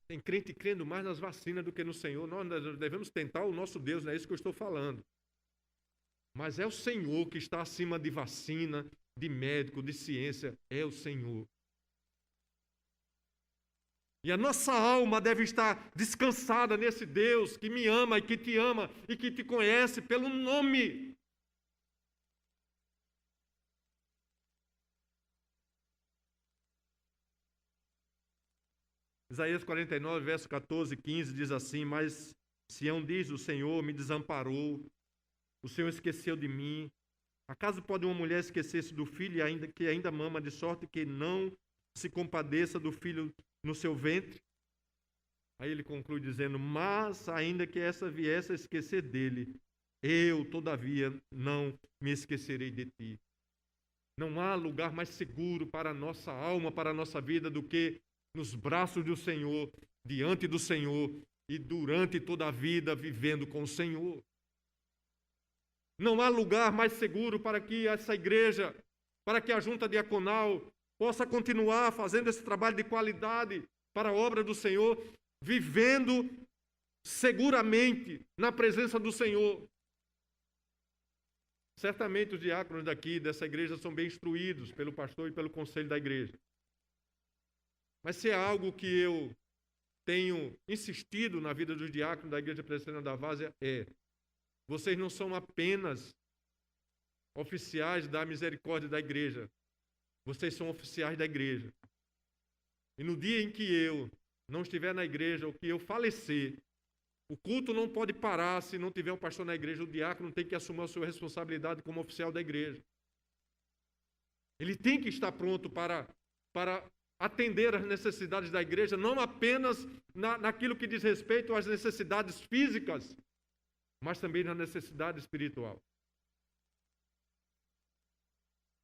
Tem crente crendo mais nas vacinas do que no Senhor. Nós devemos tentar o nosso Deus, não é isso que eu estou falando. Mas é o Senhor que está acima de vacina, de médico, de ciência. É o Senhor. E a nossa alma deve estar descansada nesse Deus que me ama e que te ama e que te conhece pelo nome. Isaías 49, verso 14 e 15 diz assim: Mas Sião diz, o Senhor me desamparou, o Senhor esqueceu de mim. Acaso pode uma mulher esquecer-se do filho que ainda mama, de sorte que não se compadeça do filho no seu ventre? Aí ele conclui dizendo: Mas ainda que essa viesse a esquecer dele, eu, todavia, não me esquecerei de ti. Não há lugar mais seguro para a nossa alma, para a nossa vida, do que nos braços do Senhor, diante do Senhor e durante toda a vida vivendo com o Senhor. Não há lugar mais seguro para que essa igreja, para que a junta diaconal possa continuar fazendo esse trabalho de qualidade para a obra do Senhor, vivendo seguramente na presença do Senhor. Certamente os diáconos daqui, dessa igreja, são bem instruídos pelo pastor e pelo conselho da igreja. Mas se é algo que eu tenho insistido na vida dos diáconos da Igreja Presbiteriana da Várzea é: vocês não são apenas oficiais da misericórdia da igreja, vocês são oficiais da igreja. E no dia em que eu não estiver na igreja, ou que eu falecer, o culto não pode parar se não tiver um pastor na igreja. O diácono tem que assumir a sua responsabilidade como oficial da igreja. Ele tem que estar pronto para atender às necessidades da igreja, não apenas naquilo que diz respeito às necessidades físicas, mas também na necessidade espiritual.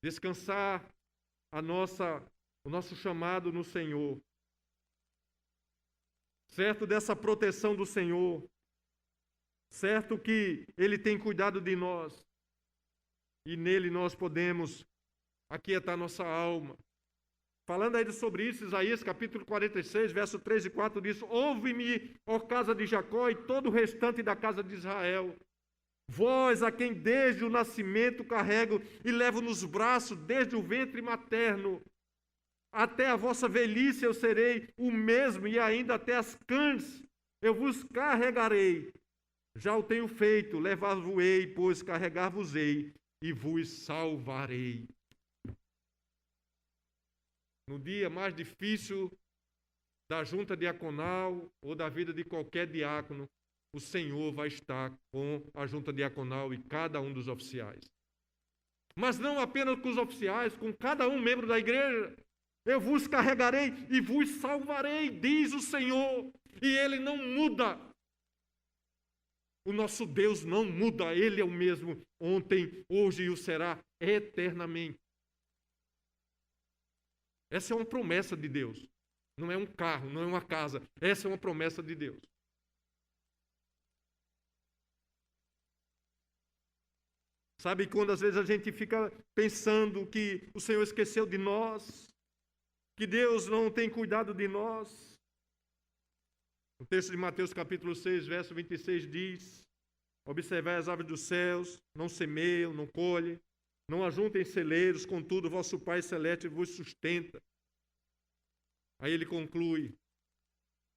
Descansar o nosso chamado no Senhor, certo dessa proteção do Senhor, certo que Ele tem cuidado de nós, e nele nós podemos aquietar nossa alma. Falando ainda sobre isso, Isaías capítulo 46, verso 3 e 4 diz: ouve-me, ó casa de Jacó, e todo o restante da casa de Israel, vós a quem desde o nascimento carrego e levo nos braços desde o ventre materno, até a vossa velhice eu serei o mesmo, e ainda até as cães eu vos carregarei. Já o tenho feito, levar-vos-ei, pois carregar-vos-ei e vos salvarei. No dia mais difícil da junta diaconal ou da vida de qualquer diácono, o Senhor vai estar com a junta diaconal e cada um dos oficiais. Mas não apenas com os oficiais, com cada um membro da igreja. Eu vos carregarei e vos salvarei, diz o Senhor. E Ele não muda. O nosso Deus não muda. Ele é o mesmo ontem, hoje e o será eternamente. Essa é uma promessa de Deus. Não é um carro, não é uma casa. Essa é uma promessa de Deus. Sabe, quando às vezes a gente fica pensando que o Senhor esqueceu de nós, que Deus não tem cuidado de nós. O texto de Mateus capítulo 6, verso 26 diz: observai as aves dos céus, não semeiam, não colhem, não ajuntem celeiros, contudo, vosso Pai Celeste vos sustenta. Aí ele conclui: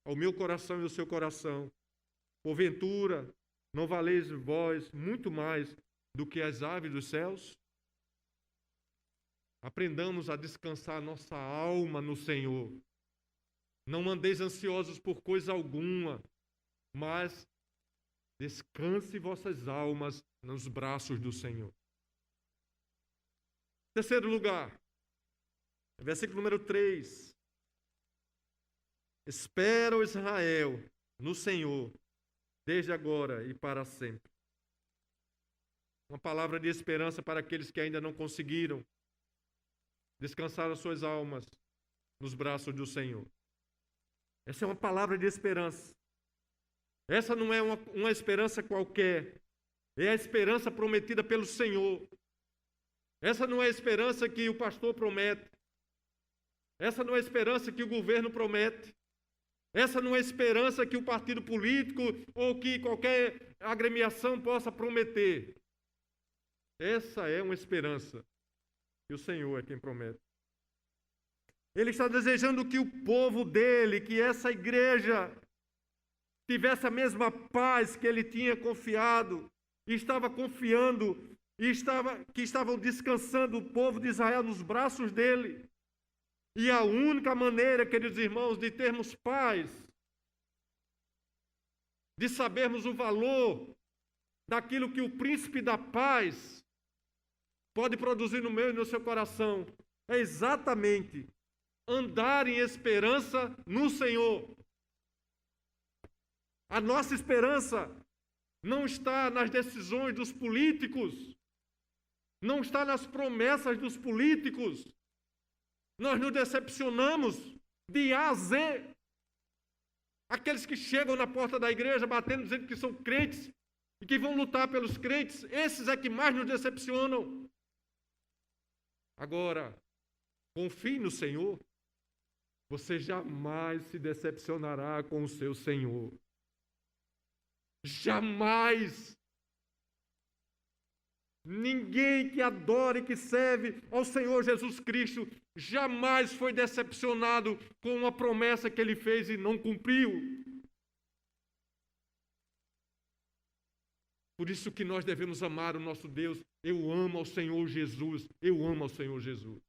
ao meu coração e ao seu coração, porventura, não valeis vós muito mais do que as aves dos céus? Aprendamos a descansar nossa alma no Senhor. Não andeis ansiosos por coisa alguma, mas descanse vossas almas nos braços do Senhor. Terceiro lugar, versículo número 3. Espera o Israel no Senhor, desde agora e para sempre. Uma palavra de esperança para aqueles que ainda não conseguiram descansar as suas almas nos braços do Senhor. Essa é uma palavra de esperança. Essa não é uma esperança qualquer. É a esperança prometida pelo Senhor. Essa não é a esperança que o pastor promete. Essa não é a esperança que o governo promete. Essa não é a esperança que o partido político ou que qualquer agremiação possa prometer. Essa é uma esperança que o Senhor é quem promete. Ele está desejando que o povo dele, que essa igreja, tivesse a mesma paz que ele tinha confiado, e estava confiando, que estavam descansando o povo de Israel nos braços dele. E a única maneira, queridos irmãos, de termos paz, de sabermos o valor daquilo que o príncipe da paz pode produzir no meu e no seu coração, é exatamente andar em esperança no Senhor. A nossa esperança não está nas decisões dos políticos, não está nas promessas dos políticos. Nós nos decepcionamos de A a Z. Aqueles que chegam na porta da igreja batendo, dizendo que são crentes e que vão lutar pelos crentes, esses é que mais nos decepcionam. Agora, confie no Senhor, você jamais se decepcionará com o seu Senhor. Jamais. Ninguém que adora e que serve ao Senhor Jesus Cristo jamais foi decepcionado com uma promessa que ele fez e não cumpriu. Por isso que nós devemos amar o nosso Deus. Eu amo ao Senhor Jesus. Eu amo ao Senhor Jesus.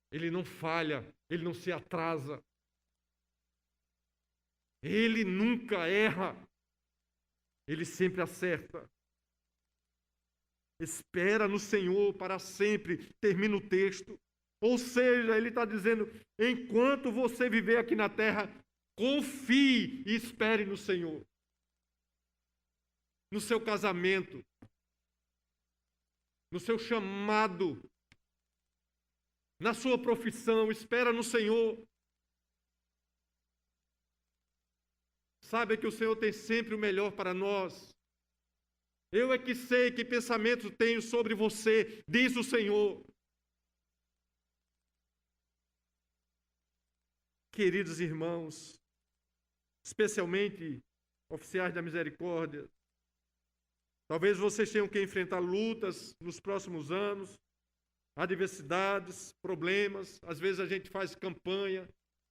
Ele não falha, ele não se atrasa. Ele nunca erra. Ele sempre acerta. Espera no Senhor para sempre, termina o texto. Ou seja, ele está dizendo, enquanto você viver aqui na terra, confie e espere no Senhor. No seu casamento, no seu chamado, na sua profissão, espera no Senhor. Saiba que o Senhor tem sempre o melhor para nós. Eu é que sei que pensamento tenho sobre você, diz o Senhor. Queridos irmãos, especialmente oficiais da misericórdia, talvez vocês tenham que enfrentar lutas nos próximos anos, adversidades, problemas. Às vezes a gente faz campanha,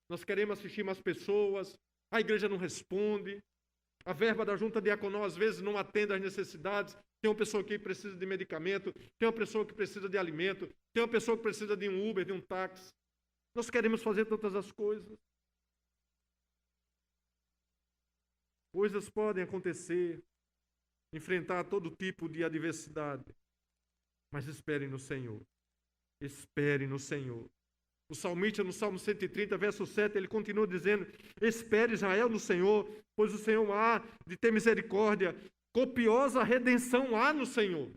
nós queremos assistir mais pessoas, a igreja não responde, a verba da junta diaconal às vezes não atende às necessidades. Tem uma pessoa que precisa de medicamento, tem uma pessoa que precisa de alimento, tem uma pessoa que precisa de um Uber, de um táxi. Nós queremos fazer todas as coisas. Coisas podem acontecer, enfrentar todo tipo de adversidade, mas esperem no Senhor. Espere no Senhor. O salmista, no Salmo 130, verso 7, ele continua dizendo, espere Israel no Senhor, pois o Senhor há de ter misericórdia, copiosa redenção há no Senhor.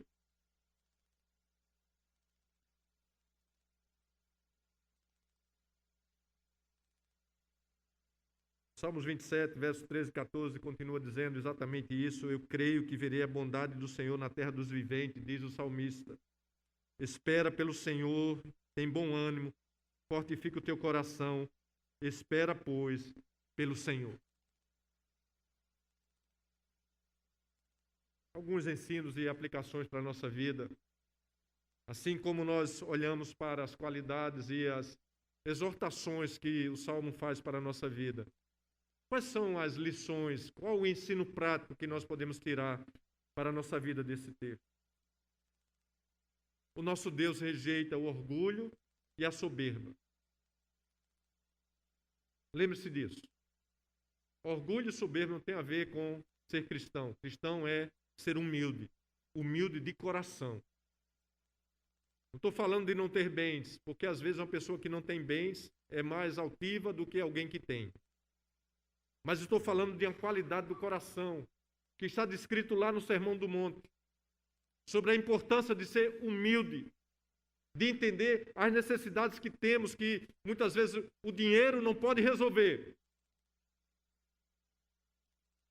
Salmos 27, verso 13 e 14, continua dizendo exatamente isso. Eu creio que verei a bondade do Senhor na terra dos viventes, diz o salmista. Espera pelo Senhor, tem bom ânimo, fortifica o teu coração, espera, pois, pelo Senhor. Alguns ensinos e aplicações para a nossa vida. Assim como nós olhamos para as qualidades e as exortações que o Salmo faz para a nossa vida, quais são as lições, qual o ensino prático que nós podemos tirar para a nossa vida desse texto? O nosso Deus rejeita o orgulho e a soberba. Lembre-se disso. Orgulho e soberba não tem a ver com ser cristão. Cristão é ser humilde, humilde de coração. Não estou falando de não ter bens, porque às vezes uma pessoa que não tem bens é mais altiva do que alguém que tem. Mas estou falando de uma qualidade do coração, que está descrito lá no Sermão do Monte, sobre a importância de ser humilde, de entender as necessidades que temos, que muitas vezes o dinheiro não pode resolver.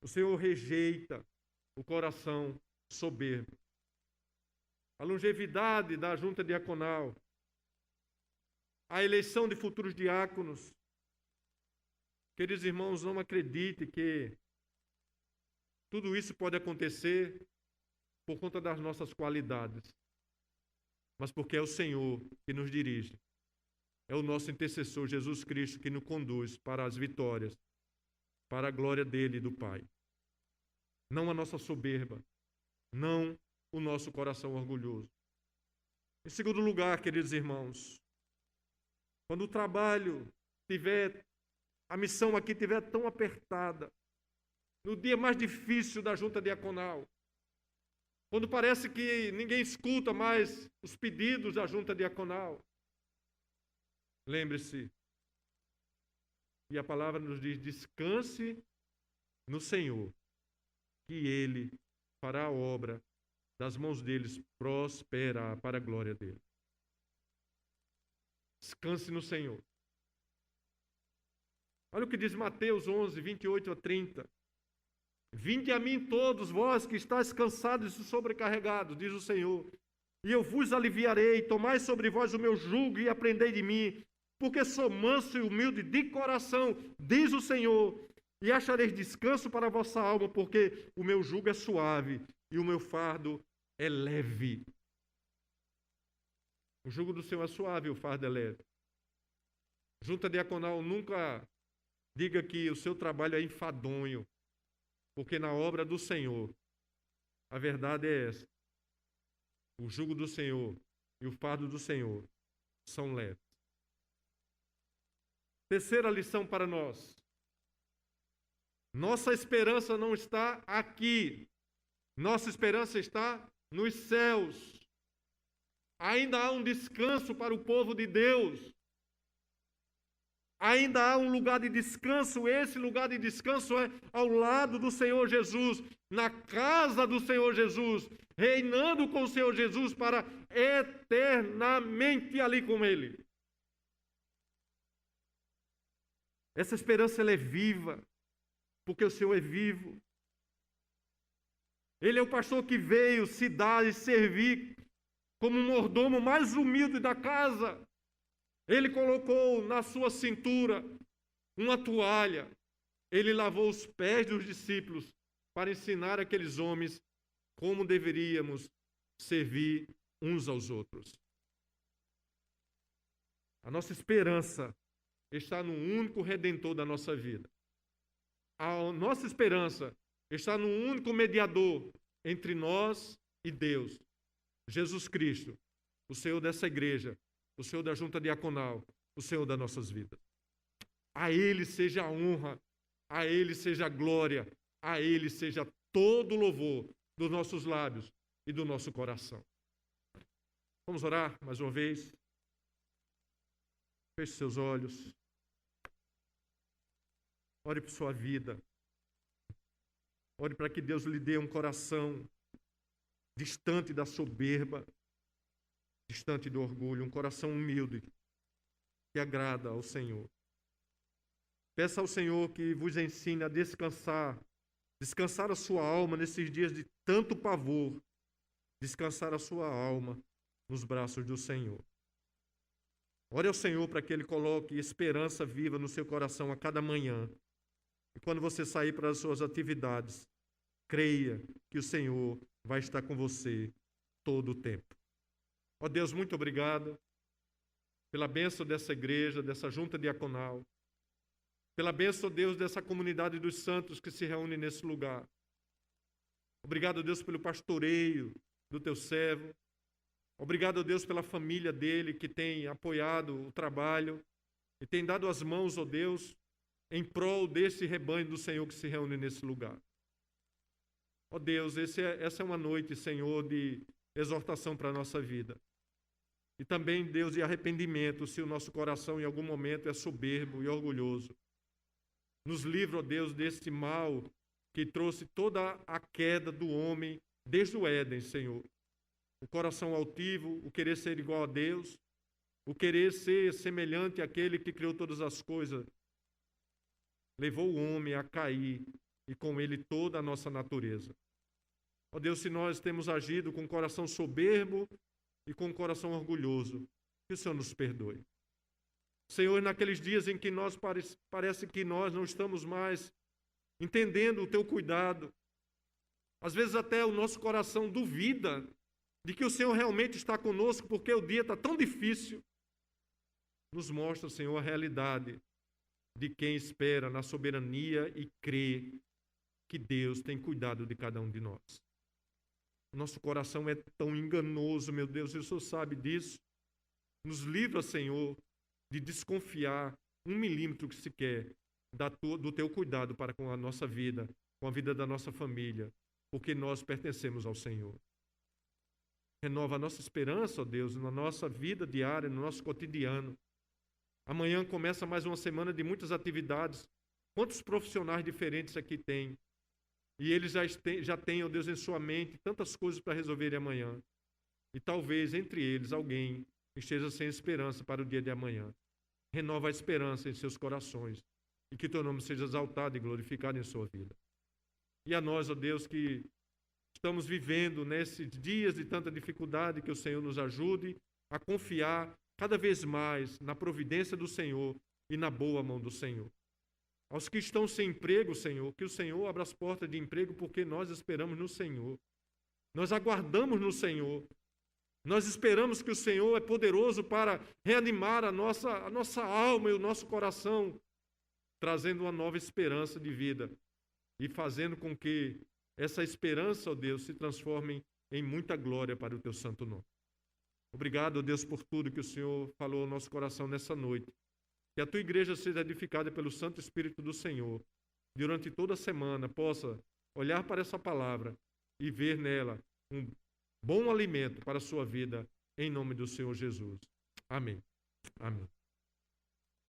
O Senhor rejeita o coração soberbo. A longevidade da junta diaconal, a eleição de futuros diáconos. Queridos irmãos, não acredite que tudo isso pode acontecer por conta das nossas qualidades, mas porque é o Senhor que nos dirige. É o nosso intercessor, Jesus Cristo, que nos conduz para as vitórias, para a glória dele e do Pai. Não a nossa soberba, não o nosso coração orgulhoso. Em segundo lugar, queridos irmãos, quando o trabalho tiver, a missão aqui estiver tão apertada, no dia mais difícil da junta diaconal, quando parece que ninguém escuta mais os pedidos da junta diaconal, lembre-se, e a palavra nos diz, descanse no Senhor, que Ele fará a obra das mãos deles prosperar para a glória dele. Descanse no Senhor. Olha o que diz Mateus 11, 28 a 30. Vinde a mim todos vós que estáis cansados e sobrecarregados, diz o Senhor, e eu vos aliviarei. Tomai sobre vós o meu jugo e aprendei de mim, porque sou manso e humilde de coração, diz o Senhor, e achareis descanso para a vossa alma, porque o meu jugo é suave e o meu fardo é leve. O jugo do Senhor é suave, o fardo é leve. Junta diaconal, nunca diga que o seu trabalho é enfadonho, porque na obra do Senhor, a verdade é essa. O jugo do Senhor e o fardo do Senhor são leves. Terceira lição para nós. Nossa esperança não está aqui. Nossa esperança está nos céus. Ainda há um descanso para o povo de Deus. Ainda há um lugar de descanso. Esse lugar de descanso é ao lado do Senhor Jesus, na casa do Senhor Jesus, reinando com o Senhor Jesus para eternamente ali com Ele. Essa esperança ela é viva, porque o Senhor é vivo. Ele é o pastor que veio se dar e servir como um mordomo mais humilde da casa. Ele colocou na sua cintura uma toalha. Ele lavou os pés dos discípulos para ensinar aqueles homens como deveríamos servir uns aos outros. A nossa esperança está no único Redentor da nossa vida. A nossa esperança está no único mediador entre nós e Deus, Jesus Cristo, o Senhor dessa igreja, o Senhor da junta diaconal, o Senhor das nossas vidas. A Ele seja a honra, a Ele seja a glória, a Ele seja todo o louvor dos nossos lábios e do nosso coração. Vamos orar mais uma vez? Feche seus olhos. Ore por sua vida. Ore para que Deus lhe dê um coração distante da soberba, distante do orgulho, um coração humilde, que agrada ao Senhor. Peça ao Senhor que vos ensine a descansar a sua alma nesses dias de tanto pavor, descansar a sua alma nos braços do Senhor. Ore ao Senhor para que Ele coloque esperança viva no seu coração a cada manhã. E quando você sair para as suas atividades, creia que o Senhor vai estar com você todo o tempo. Ó Deus, muito obrigado pela bênção dessa igreja, dessa junta diaconal, pela bênção, Deus, dessa comunidade dos santos que se reúne nesse lugar. Obrigado, Deus, pelo pastoreio do teu servo. Obrigado, Deus, pela família dele que tem apoiado o trabalho e tem dado as mãos, ó Deus, em prol desse rebanho do Senhor que se reúne nesse lugar. Ó Deus, essa é uma noite, Senhor, de exortação para a nossa vida. E também, Deus, de arrependimento, se o nosso coração em algum momento é soberbo e orgulhoso. Nos livra, ó Deus, desse mal que trouxe toda a queda do homem desde o Éden, Senhor. O coração altivo, o querer ser igual a Deus, o querer ser semelhante àquele que criou todas as coisas, levou o homem a cair e com ele toda a nossa natureza. Ó Deus, se nós temos agido com o coração soberbo e com o coração orgulhoso, que o Senhor nos perdoe. Senhor, naqueles dias em que nós parece que nós não estamos mais entendendo o teu cuidado, às vezes até o nosso coração duvida de que o Senhor realmente está conosco, porque o dia está tão difícil. Nos mostra, Senhor, a realidade de quem espera na soberania e crê que Deus tem cuidado de cada um de nós. Nosso coração é tão enganoso, meu Deus, e o Senhor sabe disso. Nos livra, Senhor, de desconfiar 1 milímetro que sequer do teu cuidado para com a nossa vida, com a vida da nossa família, porque nós pertencemos ao Senhor. Renova a nossa esperança, ó Deus, na nossa vida diária, no nosso cotidiano. Amanhã começa mais uma semana de muitas atividades. Quantos profissionais diferentes aqui tem? E eles já têm, ó Deus, em sua mente tantas coisas para resolverem amanhã. E talvez entre eles alguém esteja sem esperança para o dia de amanhã. Renova a esperança em seus corações e que teu nome seja exaltado e glorificado em sua vida. E a nós, ó Deus, que estamos vivendo nesses dias de tanta dificuldade, que o Senhor nos ajude a confiar cada vez mais na providência do Senhor e na boa mão do Senhor. Aos que estão sem emprego, Senhor, que o Senhor abra as portas de emprego, porque nós esperamos no Senhor. Nós aguardamos no Senhor. Nós esperamos que o Senhor é poderoso para reanimar a nossa alma e o nosso coração, trazendo uma nova esperança de vida e fazendo com que essa esperança, ó Deus, se transforme em muita glória para o teu santo nome. Obrigado, ó Deus, por tudo que o Senhor falou ao nosso coração nessa noite. Que a tua igreja seja edificada pelo Santo Espírito do Senhor. Durante toda a semana possa olhar para essa palavra e ver nela um bom alimento para a sua vida, em nome do Senhor Jesus. Amém. Amém.